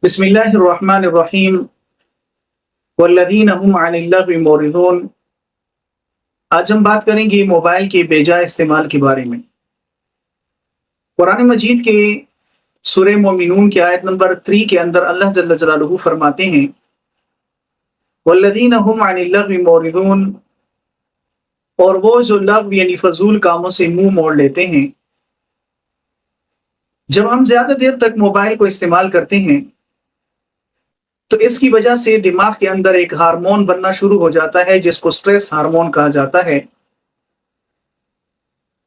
بسم اللہ الرحمن الرحیم والذین هم عن اللغو معرضون۔ آج ہم بات کریں گے موبائل کے بے جا استعمال کے بارے میں۔ قرآن مجید کے سورہ مومنون کی آیت نمبر 3 کے اندر اللہ جل جلالہ فرماتے ہیں والذین هم عن اللغو معرضون، اور وہ جو لغو یعنی فضول کاموں سے منہ موڑ لیتے ہیں۔ جب ہم زیادہ دیر تک موبائل کو استعمال کرتے ہیں تو اس کی وجہ سے دماغ کے اندر ایک ہارمون بننا شروع ہو جاتا ہے جس کو سٹریس ہارمون کہا جاتا ہے،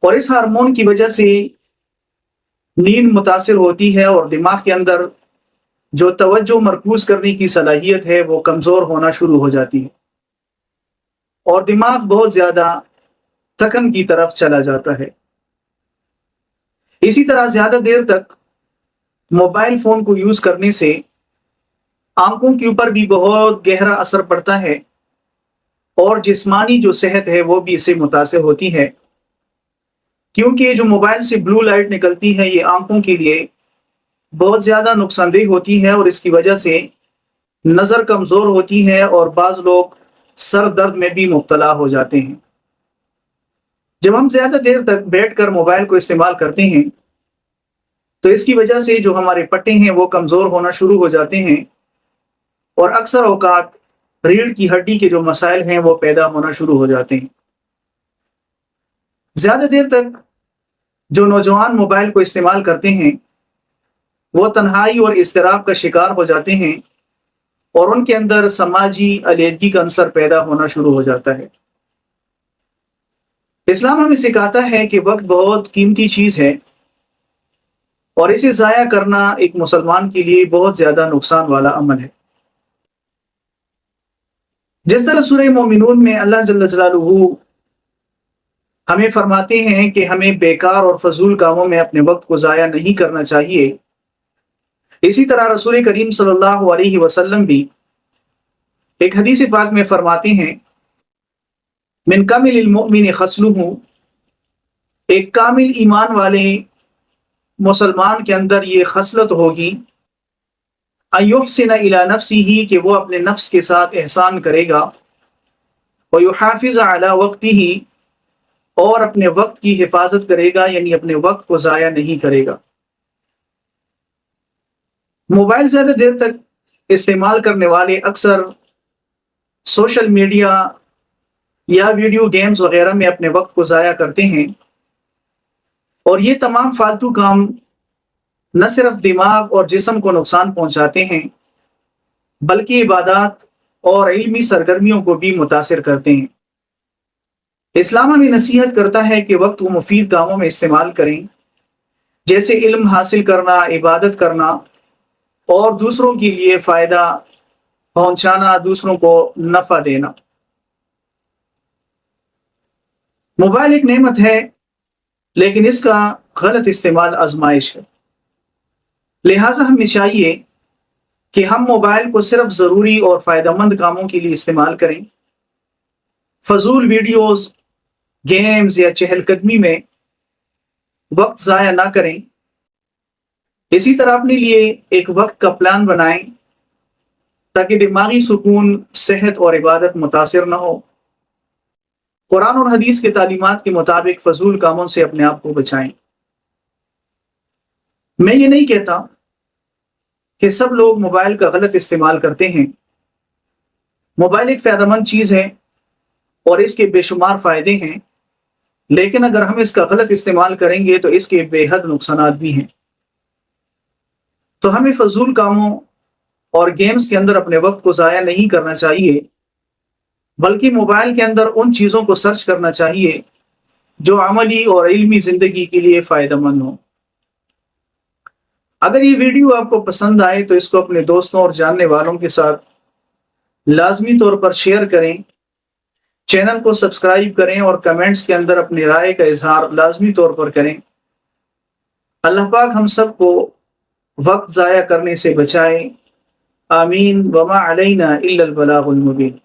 اور اس ہارمون کی وجہ سے نیند متاثر ہوتی ہے اور دماغ کے اندر جو توجہ مرکوز کرنے کی صلاحیت ہے وہ کمزور ہونا شروع ہو جاتی ہے اور دماغ بہت زیادہ تھکن کی طرف چلا جاتا ہے۔ اسی طرح زیادہ دیر تک موبائل فون کو یوز کرنے سے آنکھوں کے اوپر بھی بہت گہرا اثر پڑتا ہے اور جسمانی جو صحت ہے وہ بھی اس سے متاثر ہوتی ہے، کیونکہ جو موبائل سے بلو لائٹ نکلتی ہے یہ آنکھوں کے لیے بہت زیادہ نقصان دہ ہوتی ہے اور اس کی وجہ سے نظر کمزور ہوتی ہے اور بعض لوگ سر درد میں بھی مبتلا ہو جاتے ہیں۔ جب ہم زیادہ دیر تک بیٹھ کر موبائل کو استعمال کرتے ہیں تو اس کی وجہ سے جو ہمارے پٹے ہیں وہ کمزور ہونا شروع ہو جاتے ہیں اور اکثر اوقات ریڑھ کی ہڈی کے جو مسائل ہیں وہ پیدا ہونا شروع ہو جاتے ہیں۔ زیادہ دیر تک جو نوجوان موبائل کو استعمال کرتے ہیں وہ تنہائی اور اضطراب کا شکار ہو جاتے ہیں اور ان کے اندر سماجی علیحدگی کا عنصر پیدا ہونا شروع ہو جاتا ہے۔ اسلام ہمیں سکھاتا ہے کہ وقت بہت قیمتی چیز ہے اور اسے ضائع کرنا ایک مسلمان کے لیے بہت زیادہ نقصان والا عمل ہے۔ جس طرح سورہ مومنون میں اللہ جل جلالہ ہمیں فرماتے ہیں کہ ہمیں بیکار اور فضول کاموں میں اپنے وقت کو ضائع نہیں کرنا چاہیے، اسی طرح رسول کریم صلی اللہ علیہ وسلم بھی ایک حدیث پاک میں فرماتے ہیں من کامل المؤمن خصلہ، ایک کامل ایمان والے مسلمان کے اندر یہ خصلت ہوگی ان یحسن الی نفسہ، کہ وہ اپنے نفس کے ساتھ احسان کرے گا، ویحافظ علی وقتہ، اور اپنے وقت کی حفاظت کرے گا یعنی اپنے وقت کو ضائع نہیں کرے گا۔ موبائل زیادہ دیر تک استعمال کرنے والے اکثر سوشل میڈیا یا ویڈیو گیمز وغیرہ میں اپنے وقت کو ضائع کرتے ہیں، اور یہ تمام فالتو کام نہ صرف دماغ اور جسم کو نقصان پہنچاتے ہیں بلکہ عبادات اور علمی سرگرمیوں کو بھی متاثر کرتے ہیں۔ اسلام ہمیں نصیحت کرتا ہے کہ وقت کو مفید کاموں میں استعمال کریں، جیسے علم حاصل کرنا، عبادت کرنا اور دوسروں کے لیے فائدہ پہنچانا، دوسروں کو نفع دینا۔ موبائل ایک نعمت ہے لیکن اس کا غلط استعمال آزمائش ہے، لہٰذا ہمیں چاہیے کہ ہم موبائل کو صرف ضروری اور فائدہ مند کاموں کے لیے استعمال کریں، فضول ویڈیوز، گیمز یا چہل قدمی میں وقت ضائع نہ کریں۔ اسی طرح اپنے لیے ایک وقت کا پلان بنائیں تاکہ دماغی سکون، صحت اور عبادت متاثر نہ ہو۔ قرآن اور حدیث کے تعلیمات کے مطابق فضول کاموں سے اپنے آپ کو بچائیں۔ میں یہ نہیں کہتا کہ سب لوگ موبائل کا غلط استعمال کرتے ہیں۔ موبائل ایک فائدہ مند چیز ہے اور اس کے بے شمار فائدے ہیں، لیکن اگر ہم اس کا غلط استعمال کریں گے تو اس کے بے حد نقصانات بھی ہیں۔ تو ہمیں فضول کاموں اور گیمز کے اندر اپنے وقت کو ضائع نہیں کرنا چاہیے، بلکہ موبائل کے اندر ان چیزوں کو سرچ کرنا چاہیے جو عملی اور علمی زندگی کے لیے فائدہ مند ہوں۔ اگر یہ ویڈیو آپ کو پسند آئے تو اس کو اپنے دوستوں اور جاننے والوں کے ساتھ لازمی طور پر شیئر کریں، چینل کو سبسکرائب کریں اور کمنٹس کے اندر اپنی رائے کا اظہار لازمی طور پر کریں۔ اللہ پاک ہم سب کو وقت ضائع کرنے سے بچائے، آمین۔ وما علینا الا البلاغ المبین۔